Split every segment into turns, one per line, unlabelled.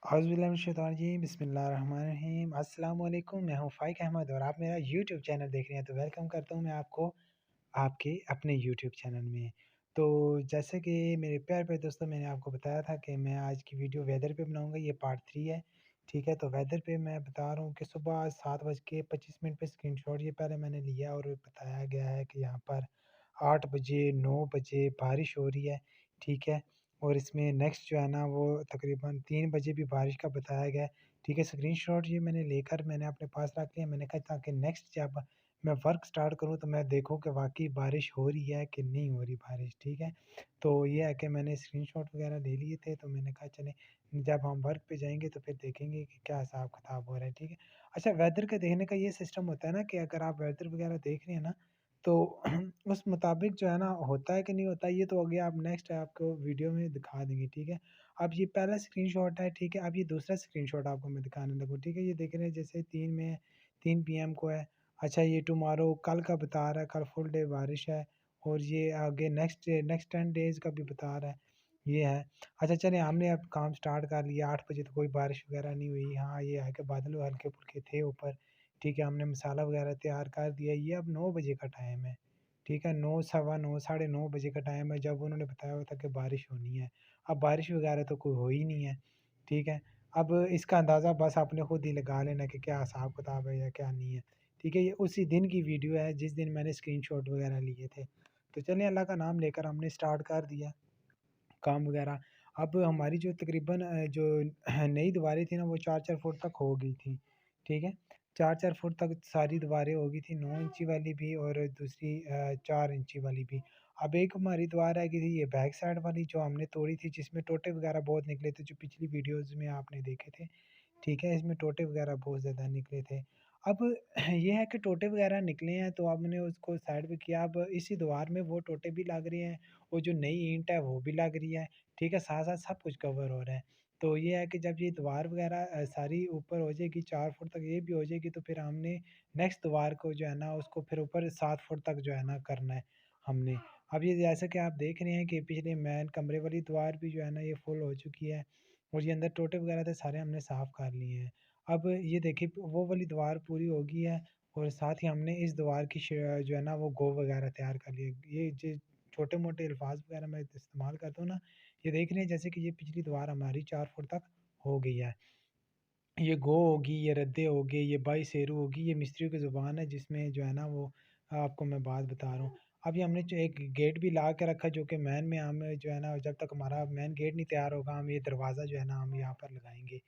औज़ुबिल्लाहिमिनश्शैतानिर्रजीम बिस्मिल्लाहिर्रहमानिर्रहीम अस्सलाम वालेकुम। मैं हूँ फ़ाइक अहमद और आप मेरा यूट्यूब चैनल देख रहे हैं, तो वेलकम करता हूँ मैं आपको आपके अपने यूट्यूब चैनल में। तो जैसे कि मेरे प्यारे दोस्तों, मैंने आपको बताया था कि मैं आज की वीडियो वेदर पे बनाऊँगा, ये पार्ट 3 है, ठीक है? तो वेदर पे मैं बता रहा हूँ कि सुबह 7 बज के 25 मिनट पे स्क्रीनशॉट ये पहले मैंने लिया और बताया गया है कि यहाँ पर 8 बजे 9 बजे बारिश हो रही है, ठीक है? और इसमें नेक्स्ट जो है ना वो तकरीबन 3 बजे भी बारिश का बताया गया है, ठीक है? स्क्रीनशॉट ये मैंने लेकर मैंने अपने पास रख लिया। मैंने कहा ताकि नेक्स्ट जब मैं वर्क स्टार्ट करूँ तो मैं देखूँ कि वाक़ई बारिश हो रही है कि नहीं हो रही बारिश, ठीक है? तो ये है कि मैंने स्क्रीनशॉट वग़ैरह ले लिए थे, तो मैंने कहा चलें जब हम वर्क पे जाएँगे तो फिर देखेंगे कि क्या हिसाब-किताब हो रहा है, ठीक है? अच्छा, वेदर का देखने का ये सिस्टम होता है ना कि अगर आप वेदर वग़ैरह देख रहे हैं ना, तो उस मुताबिक जो है ना होता है कि नहीं होता है, ये तो आगे आप नेक्स्ट आपको वीडियो में दिखा देंगे, ठीक है? अब ये पहला स्क्रीनशॉट है, ठीक है? अब ये दूसरा स्क्रीनशॉट आपको मैं दिखाने लगूँ, ठीक है? ये देख रहे हैं जैसे 3 पीएम को है। अच्छा, ये टुमारो कल का बता रहा है, कल फुल डे बारिश है और ये आगे नेक्स्ट 10 डेज़ का भी बता रहा है, ये है। अच्छा चलें, हमने अब काम स्टार्ट कर लिया, 8 बजे तो कोई बारिश वगैरह नहीं हुई। हाँ, ये है कि बादल हल्के-फुल्के थे ऊपर, ठीक है? हमने मसाला वगैरह तैयार कर दिया। ये अब 9 बजे का टाइम है, ठीक है? 9 सवा 9 साढ़े 9 बजे का टाइम है जब उन्होंने बताया हुआ था कि बारिश होनी है। अब बारिश वगैरह तो कोई हो ही नहीं है, ठीक है? अब इसका अंदाज़ा बस आपने खुद ही लगा लेना कि क्या हिसाब-किताब है या क्या नहीं है। ठीक है, ये उसी दिन की वीडियो है जिस दिन मैंने स्क्रीनशॉट वगैरह लिए थे। तो चलिए अल्लाह का नाम लेकर हमने स्टार्ट कर दिया काम वगैरह। अब हमारी जो तकरीबन जो नई दीवारें थी ना वो 4-4 फुट तक हो गई थी, ठीक है? 4-4 फुट तक सारी दीवारें हो गई थी, 9 इंची वाली भी और दूसरी 4 इंची वाली भी। अब एक हमारी दीवार रह गई थी ये बैक साइड वाली जो हमने तोड़ी थी, जिसमें टोटे वगैरह बहुत निकले थे, जो पिछली वीडियोज़ में आपने देखे थे। ठीक है, इसमें टोटे वगैरह बहुत ज़्यादा निकले थे। अब ये है कि टोटे वगैरह निकले हैं तो हमने उसको साइड पे किया। अब इसी दीवार में वो टोटे भी लग रहे हैं और जो नई ईंट है वो भी लग रही है, ठीक है? साथ-साथ सब कुछ कवर हो रहा है। तो ये है कि जब ये दीवार वगैरह सारी ऊपर हो जाएगी, 4 फुट तक ये भी हो जाएगी, तो फिर हमने नेक्स्ट दीवार को जो है ना उसको फिर ऊपर 7 फुट तक जो है ना करना है हमने। अब ये जैसा कि आप देख रहे हैं कि पिछले मेन कमरे वाली दीवार भी जो है ना ये फुल हो चुकी है और ये अंदर टोटे वगैरह थे सारे हमने साफ़ कर लिए हैं। अब ये देखिए वो वाली दीवार पूरी हो गई है और साथ ही हमने इस दीवार की जो है ना वो गो वगैरह तैयार कर लिए। ये जो छोटे-मोटे अल्फाज वगैरह मैं इस्तेमाल करता हूँ ना, ये देख रहे हैं जैसे कि ये पिछली दीवार हमारी 4 फुट तक हो गई है। ये गो होगी, ये रद्दे हो गए, ये बाई शेरू होगी, ये मिस्त्रियों की ज़ुबान है जिसमें जो है ना वो आपको मैं बात बता रहा हूँ। अभी हमने जो एक गेट भी ला के रखा जो कि मेन में हम जो है ना जब तक हमारा मेन गेट नहीं तैयार होगा हम ये दरवाज़ा जो है ना हम यहाँ पर लगाएँगे,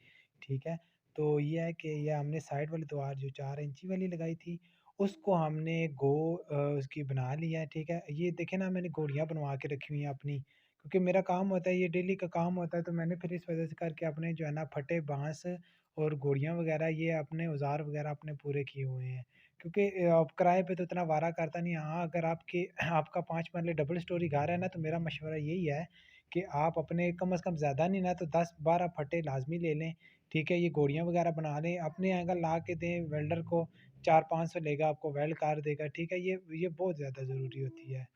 ठीक है? तो ये है कि ये हमने साइड वाली दीवार जो 4 इंची वाली लगाई थी, उसको हमने उसकी बना लिया है, ठीक है? ये देखें ना मैंने गोलियाँ बनवा के रखी हुई हैं अपनी, क्योंकि मेरा काम होता है ये डेली का काम होता है तो मैंने फिर इस वज़ह से करके अपने जो है ना फटे बाँस और गोलियाँ वगैरह ये अपने औज़ार वगैरह अपने पूरे किए हुए हैं। क्योंकि अब किराए पे तो इतना वारा करता नहीं है। हाँ, अगर आपका 5 मरले डबल स्टोरी घर है ना, तो मेरा मशवरा यही है कि आप अपने कम से कम ज़्यादा नहीं ना तो 10-12 फट्टे लाज़मी ले लें, ठीक है? ये गोलियाँ वगैरह बना लें, अपने एंगल ला के दें वेल्डर को, 400-500 लेगा आपको वेल्ड कर देगा, ठीक है? ये बहुत ज़्यादा ज़रूरी होती है।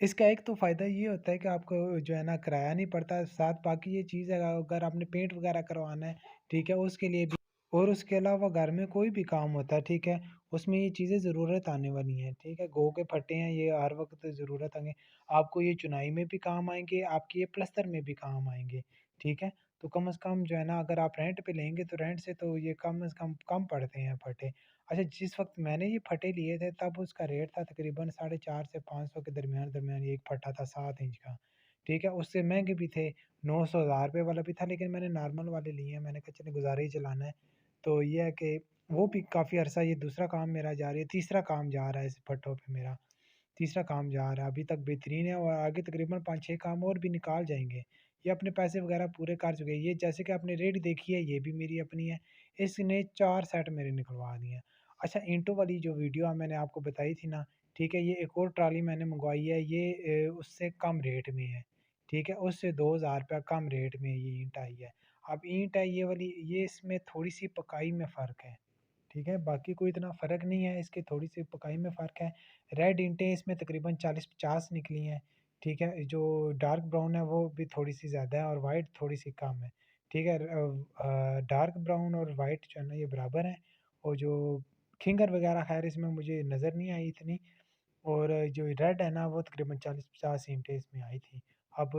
इसका एक तो फ़ायदा ये होता है कि आपको जो है ना किराया नहीं पड़ता, साथ बाकी ये चीज़ है अगर आपने पेंट वगैरह करवाना है, ठीक है? उसके लिए भी और उसके अलावा घर में कोई भी काम होता है, ठीक है? उसमें ये चीज़ें ज़रूरत आने वाली हैं, ठीक है? गो के फट्टे हैं ये हर वक़्त ज़रूरत आएँगे। आपको ये चुनाई में भी काम आएँगे, आपके ये प्लस्तर में भी काम आएँगे, ठीक है? तो कम से कम जो है ना अगर आप रेंट पे लेंगे तो रेंट से तो ये कम से कम पड़ते हैं फट्टे। अच्छा, जिस वक़्त मैंने ये फटे लिए थे तब उसका रेट था तकरीबन 450 से 500 के दरमियान-दरमियान एक फटा था 7 इंच का, ठीक है? उससे महँगे भी थे, 900 हज़ार रुपए वाला भी था लेकिन मैंने नॉर्मल वाले लिए हैं, मैंने कहा चलिए गुज़ारा ही चलाना है। तो ये है कि वो भी काफ़ी अरसा ये दूसरा काम मेरा जारी है, तीसरा काम जा रहा है इस फट्टों पे मेरा, तीसरा काम जा रहा है, अभी तक बेहतरीन है और आगे तकरीबन 5-6 काम और भी निकाल जाएँगे। ये अपने पैसे वग़ैरह पूरे कर चुके हैं, ये जैसे कि आपने रेहड़ी देखी है, ये भी मेरी अपनी है, इसने 4 सेट मेरे निकलवा दिए हैं। अच्छा, ईंटों वाली जो वीडियो मैंने आपको बताई थी ना, ठीक है? ये एक और ट्रॉली मैंने मँगवाई है, ये उससे कम रेट में है, ठीक है? उससे 2000 रुपया कम रेट में ये ईंट आई है। अब ईंट है ये वाली, ये इसमें थोड़ी-सी पकाई में फ़र्क है। ठीक है, बाकी कोई इतना फ़र्क नहीं है, इसकी थोड़ी-सी पकाई में फ़र्क है। रेड ईंटें इसमें तकरीबन 40-50 निकली हैं, ठीक है? जो डार्क ब्राउन है वो भी थोड़ी-सी ज़्यादा है और वाइट थोड़ी-सी कम है, ठीक है? डार्क ब्राउन और वाइट जो है ना ये बराबर हैं, और जो खिंगर वगैरह ख़ैर इसमें मुझे नज़र नहीं आई इतनी, और जो रेड है ना वो तकरीबन 40-50 ईंटें इसमें आई थी। अब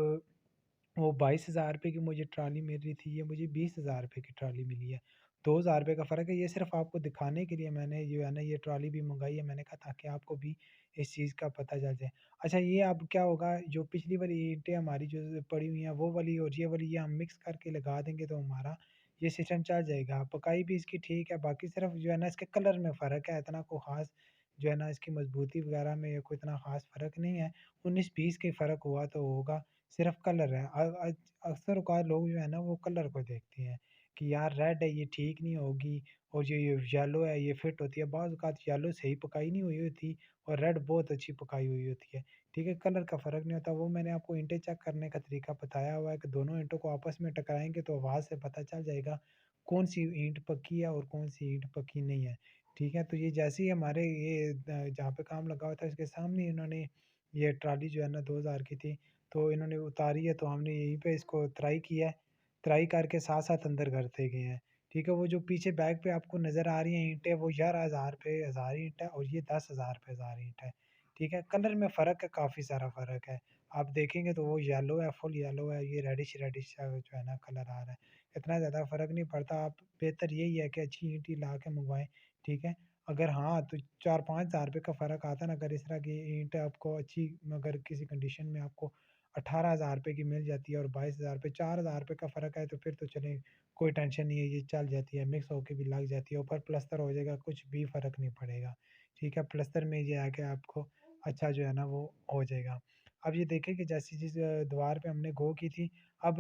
वो 22,000 रुपये की मुझे ट्रॉली मिल रही थी, ये मुझे 20,000 रुपये की ट्रॉली मिली है। 2,000 रुपये का फ़र्क है। ये सिर्फ़ आपको दिखाने के लिए मैंने जो है ना ये ट्रॉली भी मँगाई है, मैंने कहा ताकि आपको भी इस चीज़ का पता चल जाए। अच्छा, ये अब क्या होगा, जो पिछली वाली ईंटें हमारी जो पड़ी हुई हैं वो वाली और ये वाली, ये हम मिक्स करके लगा देंगे तो हमारा ये सिस्टम चल जाएगा। पकाई भी इसकी ठीक है, बाकी सिर्फ़ जो है ना इसके कलर में फ़र्क है, इतना कोई ख़ास जो है ना इसकी मज़बूती वग़ैरह में कोई इतना ख़ास फ़र्क नहीं है। 19-20 के फ़र्क हुआ तो होगा, सिर्फ़ कलर है। अक्सर औक़ात लोग जो है ना वो कलर को देखते हैं कि यार रेड है ये ठीक नहीं होगी, और जो ये येलो है ये फिट होती है। बाज़ औक़ात येलो सही पकाई नहीं हुई होती और रेड बहुत अच्छी पकाई हुई होती है। ठीक है, कलर का फ़र्क नहीं होता। वो मैंने आपको ईंटें चेक करने का तरीका बताया हुआ है कि दोनों ईंटों को आपस में टकराएँगे तो आवाज़ से पता चल जाएगा कौन-सी ईंट पक्की है और कौन-सी ईंट पक्की नहीं है। ठीक है, तो ये जैसे ही हमारे ये जहाँ पे काम लगा हुआ था इसके सामने इन्होंने ये ट्रॉली जो है ना 2000 की थी, तो इन्होंने उतारी है, तो हमने यहीं पे इसको तराई किया है। तराई करके साथ-साथ अंदर करते गए हैं। ठीक है, वो जो पीछे बैक पे आपको नज़र आ रही हैं ईंटें, वो 11,000 पे 1000 ईंट है और ये 10,000 पे 1000 ईंट है। ठीक है, कलर में फ़र्क है, काफ़ी सारा फ़र्क है। आप देखेंगे तो वो येलो है, फुल येलो है, ये रेडिश-रेडिश सा जो है ना कलर आ रहा है। इतना ज़्यादा फ़र्क नहीं पड़ता, आप बेहतर यही है कि अच्छी ईंट ही ला के मँगवाएँ। ठीक है, अगर हाँ, तो 4-5 हज़ार रुपए का फ़र्क आता है ना, अगर इस तरह की ईंट आपको अच्छी, अगर किसी कंडीशन में आपको 18,000 रुपए की मिल जाती है और 22,000 रुपए, 4,000 रुपए का फ़र्क है तो फिर तो चलें, कोई टेंशन नहीं है, ये चल जाती है, मिक्स होके भी लग जाती है, ऊपर प्लस्तर हो जाएगा, कुछ भी फ़र्क नहीं पड़ेगा। ठीक है, प्लस्तर में ये है कि आपको अच्छा जो है ना वो हो जाएगा। अब ये देखें कि जैसे जिस दीवार पे हमने गो की थी, अब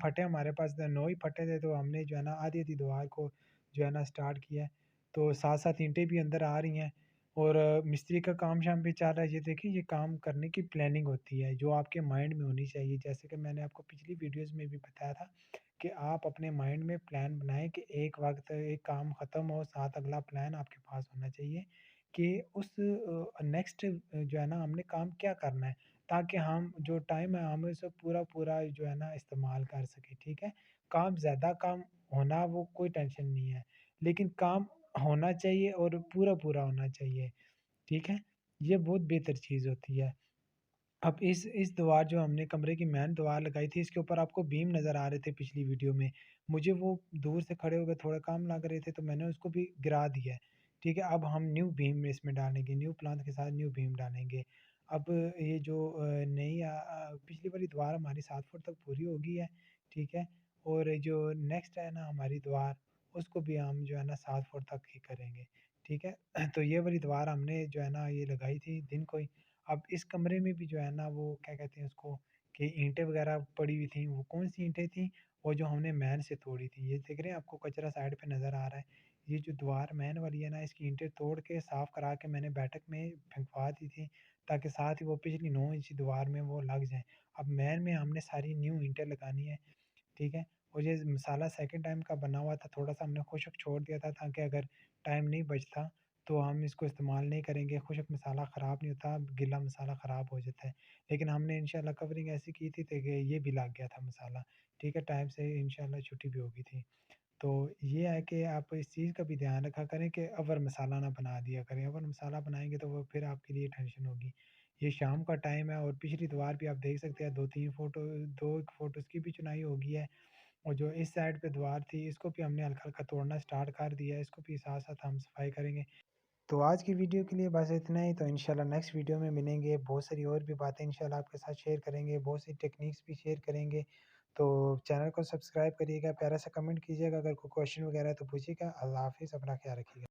फटे हमारे पास 9 ही फटे थे, तो हमने जो है ना आधी-आधी दीवार को जो है ना स्टार्ट किया है। तो साथ-साथ ईंटें भी अंदर आ रही हैं, और मिस्त्री का काम-शाम भी चल रहा है। ये देखिए, ये काम करने की प्लानिंग होती है, जो आपके माइंड में होनी चाहिए। जैसे कि मैंने आपको पिछली वीडियोज़ में भी बताया था कि आप अपने माइंड में प्लान बनाएँ कि एक वक़्त एक काम ख़त्म हो, साथ अगला प्लान आपके पास होना चाहिए कि उस नेक्स्ट जो है ना हमने काम क्या करना है, ताकि हम जो टाइम है हम उसे पूरा-पूरा जो है ना इस्तेमाल कर सकें, ठीक है? काम होना वो कोई टेंशन नहीं है, लेकिन काम होना चाहिए और पूरा-पूरा होना चाहिए, ठीक है? ये बहुत बेहतर चीज़ होती है। अब इस दीवार जो हमने कमरे की मेन दीवार लगाई थी, इसके ऊपर आपको बीम नज़र आ रहे थे पिछली वीडियो में। मुझे वो दूर से खड़े होके थोड़ा कम लग रहे थे, तो मैंने उसको भी गिरा दिया है। ठीक है, अब हम न्यू बीम इसमें डालेंगे, न्यू प्लांथ के साथ न्यू बीम डालेंगे। अब ये जो पिछली वाली दीवार हमारी 7 फुट तक पूरी हो गई है, ठीक है? और ये जो नेक्स्ट है ना हमारी दीवार, उसको भी हम जो है ना 7 फुट तक ही करेंगे, ठीक है? तो ये वाली दीवार हमने जो है ना ये लगाई थी दिन को ही। अब इस कमरे में भी जो है ना वो क्या कहते हैं उसको, कि ईंटें वगैरह पड़ी हुई थी, वो कौन-सी ईंटें थी? वो जो हमने मैन से तोड़ी थी। ये देख रहे हैं, आपको कचरा साइड पे नज़र आ रहा है। ये जो दीवार मैन वाली है ना, इसकी ईंटें तोड़ के साफ़ करा के मैंने बैठक में फेंकवा दी थी, ताकि साथ ही वो पिछली 9 इंची दीवार में वो लग जाएँ। अब मैन में हमने सारी न्यू ईंटें लगानी है, ठीक है? और ये मसाला सेकंड टाइम का बना हुआ था, थोड़ा-सा हमने खुश्क छोड़ दिया था ताकि अगर टाइम नहीं बचता तो हम इसको इस्तेमाल नहीं करेंगे। खुश्क मसाला ख़राब नहीं होता, गीला मसाला ख़राब हो जाता है। लेकिन हमने इंशाल्लाह कवरिंग ऐसी की थी कि ये भी लग गया था मसाला, ठीक है? टाइम से इंशाल्लाह छुट्टी भी हो गई थी। तो ये है कि आप इस चीज़ का भी ध्यान रखा करें कि अवर मसाला ना बना दिया करें। अवर मसाला बनाएँगे तो वो फिर आपके लिए टेंशन होगी। ये शाम का टाइम है और पिछली दीवार भी आप देख सकते हैं, 2-3 फ़ोटो 2 फ़ोटोज़ की भी चुनाई हो गई है, और जो इस साइड पे दीवार थी इसको भी हमने हल्का-हल्का तोड़ना स्टार्ट कर दिया है। इसको भी साथ-साथ हम सफाई करेंगे। तो आज की वीडियो के लिए बस इतना ही। तो इंशाल्लाह नेक्स्ट वीडियो में मिलेंगे। बहुत सारी और भी बातें इंशाल्लाह आपके साथ शेयर करेंगे, बहुत सी टेक्निक्स भी शेयर करेंगे। तो चैनल को सब्सक्राइब करिएगा, प्यारा सा कमेंट कीजिएगा, अगर कोई क्वेश्चन वगैरह है तो पूछिएगा। अल्लाह हाफ़िज़, अपना ख़्याल रखिएगा।